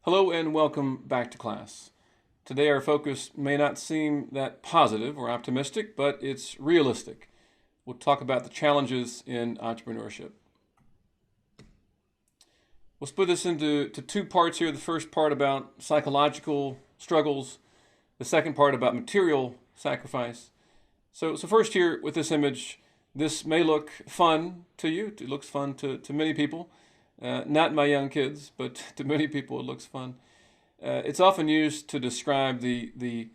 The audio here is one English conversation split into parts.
Hello and welcome back to class. Today our focus may not seem that positive or optimistic, but it's realistic. We'll talk about the challenges in entrepreneurship. We'll split this into two parts here. The first part about psychological struggles, the second part about material sacrifice. So first here with this image, this may look fun to you. It looks fun to many people. Not my young kids, but to many people it looks fun. It's often used to describe the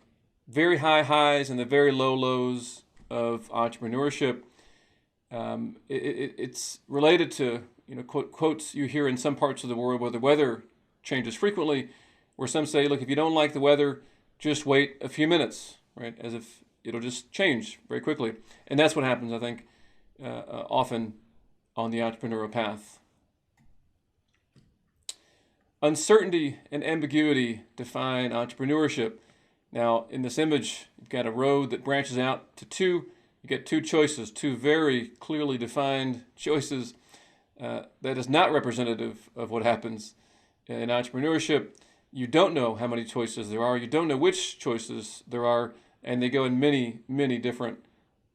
very high highs and the very low lows of entrepreneurship. It's related to quotes you hear in some parts of the world where the weather changes frequently, where some say, look, if you don't like the weather, just wait a few minutes, right? As if it'll just change very quickly. And that's what happens, I think, often on the entrepreneurial path. Uncertainty and ambiguity define entrepreneurship. Now, in this image, you've got a road that branches out to two. You get two choices, two very clearly defined choices. That is not representative of what happens in entrepreneurship. You don't know how many choices there are. You don't know which choices there are, and they go in many, many different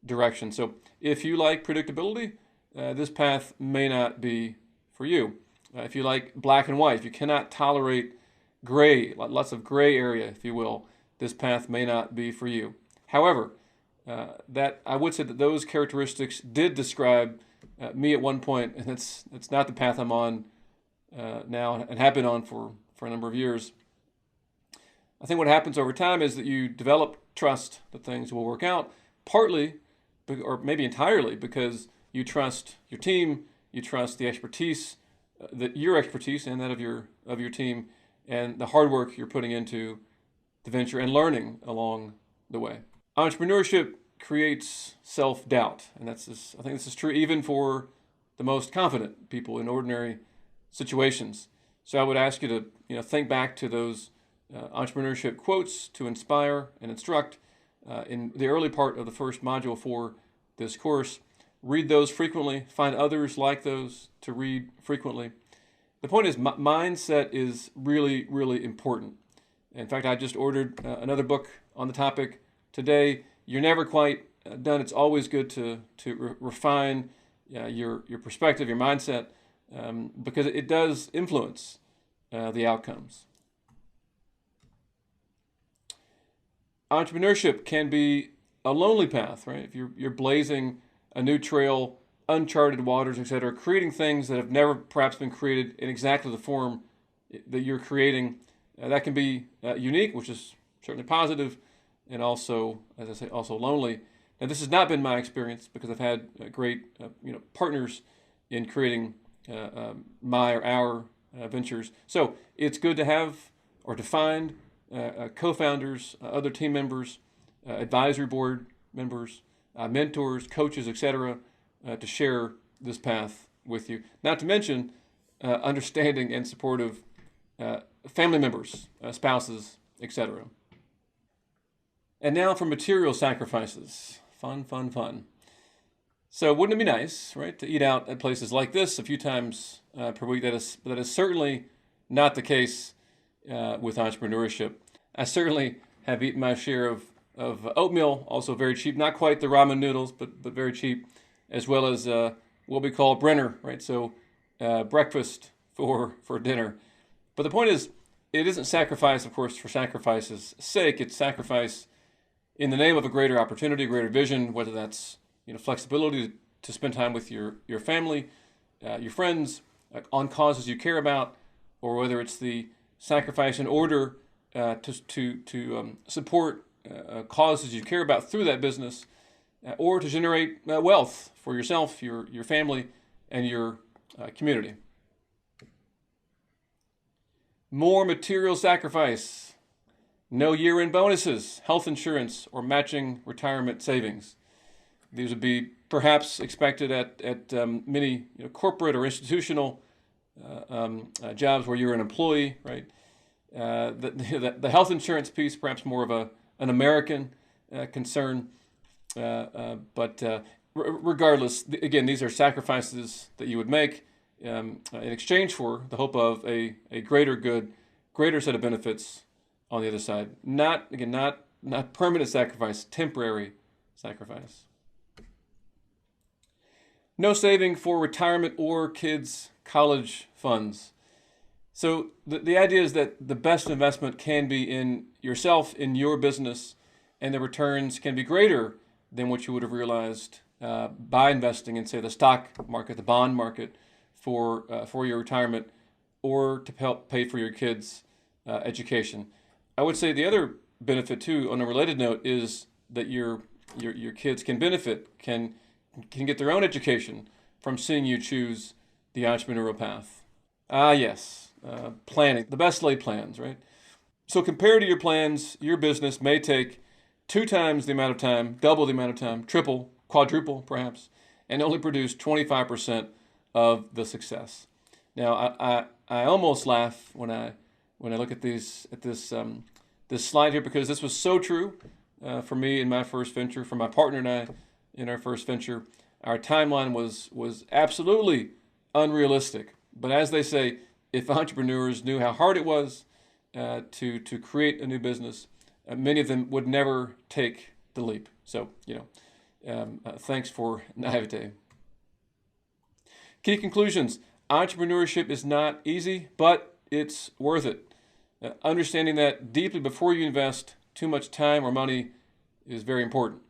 directions. So if you like predictability, this path may not be for you. If you like black and white, if you cannot tolerate gray, lots of gray area, if you will, this path may not be for you. However, that I would say that those characteristics did describe me at one point, and it's not the path I'm on now and have been on for a number of years. I think what happens over time is that you develop trust that things will work out, partly, or maybe entirely, because you trust your team, you trust the expertise, your expertise and that of your team, and the hard work you're putting into the venture and learning along the way. Entrepreneurship creates self-doubt, and I think this is true even for the most confident people in ordinary situations. So I would ask you to think back to those entrepreneurship quotes to inspire and instruct in the early part of the first module for this course. Read those frequently. Find others like those to read frequently. The point is, mindset is really, really important. In fact, I just ordered another book on the topic today. You're never quite done. It's always good to refine your perspective, your mindset, because it does influence the outcomes. Entrepreneurship can be a lonely path, right? If you're blazing a new trail, uncharted waters, etc., creating things that have never perhaps been created in exactly the form that you're creating, that can be unique, which is certainly positive, and also, as I say, also lonely. Now, this has not been my experience because I've had great partners in creating my or our ventures. So it's good to have or to find co-founders, other team members, advisory board members, mentors, coaches, etc., to share this path with you. Not to mention understanding and supportive family members, spouses, etc. And now for material sacrifices. Fun, fun, fun. So wouldn't it be nice, right, to eat out at places like this a few times per week? That is certainly not the case with entrepreneurship. I certainly have eaten my share of oatmeal, also very cheap, not quite the ramen noodles, but very cheap, as well as what we call Brenner, right? So breakfast for dinner. But the point is, it isn't sacrifice, of course, for sacrifice's sake. It's sacrifice in the name of a greater opportunity, a greater vision, whether that's flexibility to spend time with your family, your friends, on causes you care about, or whether it's the sacrifice in order to support causes you care about through that business, or to generate wealth for yourself, your family, and your community. More material sacrifice. No year-end bonuses, health insurance, or matching retirement savings. These would be perhaps expected at many corporate or institutional jobs where you're an employee, right? The health insurance piece, perhaps more of an American concern, but regardless, again, these are sacrifices that you would make in exchange for the hope of a greater good, greater set of benefits on the other side. Not permanent sacrifice, temporary sacrifice. No saving for retirement or kids' college funds. So the idea is that the best investment can be in yourself, in your business, and the returns can be greater than what you would have realized by investing in, say, the stock market, the bond market, for your retirement, or to help pay for your kids' education. I would say the other benefit too, on a related note, is that your kids can benefit, can get their own education from seeing you choose the entrepreneurial path. Yes, planning, the best laid plans, right? So compared to your plans, your business may take 2 times the amount of time, double the amount of time, triple, quadruple perhaps, and only produce 25% of the success. Now, I almost laugh when I look at this slide here, because this was so true for me in my first venture, for my partner and I in our first venture. Our timeline was absolutely unrealistic. But as they say, if entrepreneurs knew how hard it was to create a new business, many of them would never take the leap. So, thanks for naivete. Key conclusions. Entrepreneurship is not easy, but it's worth it. Understanding that deeply before you invest too much time or money is very important.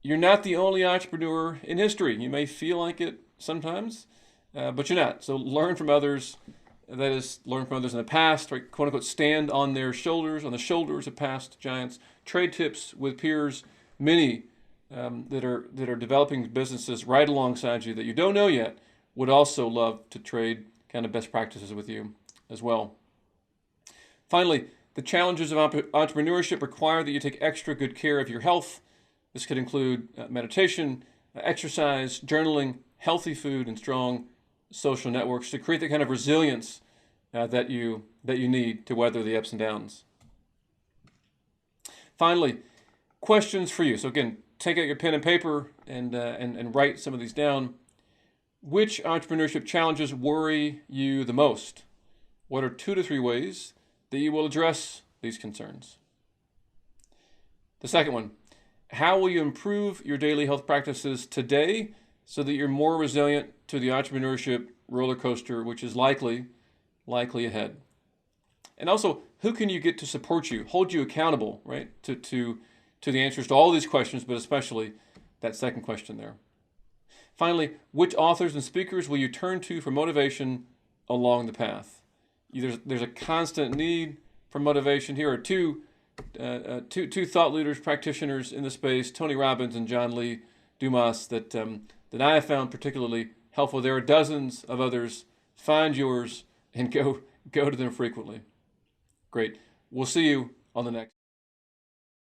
You're not the only entrepreneur in history. You may feel like it sometimes, but you're not. So learn from others. That is, learn from others in the past, right? "Quote unquote," stand on their shoulders, on the shoulders of past giants. Trade tips with peers, many that are developing businesses right alongside you that you don't know yet would also love to trade kind of best practices with you as well. Finally, the challenges of entrepreneurship require that you take extra good care of your health. This could include meditation, exercise, journaling, healthy food, and strong social networks to create the kind of resilience that you need to weather the ups and downs. Finally, questions for you. So again, take out your pen and paper and write some of these down. Which entrepreneurship challenges worry you the most? What are 2 to 3 ways that you will address these concerns? The second one, how will you improve your daily health practices today so that you're more resilient to the entrepreneurship roller coaster, which is likely ahead? And also, who can you get to support you, hold you accountable, right, to the answers to all these questions, but especially that second question there. Finally, which authors and speakers will you turn to for motivation along the path? There's a constant need for motivation. Here are two thought leaders, practitioners in the space, Tony Robbins and John Lee Dumas, that I have found particularly helpful. There are dozens of others. Find yours and go to them frequently. Great. We'll see you on the next.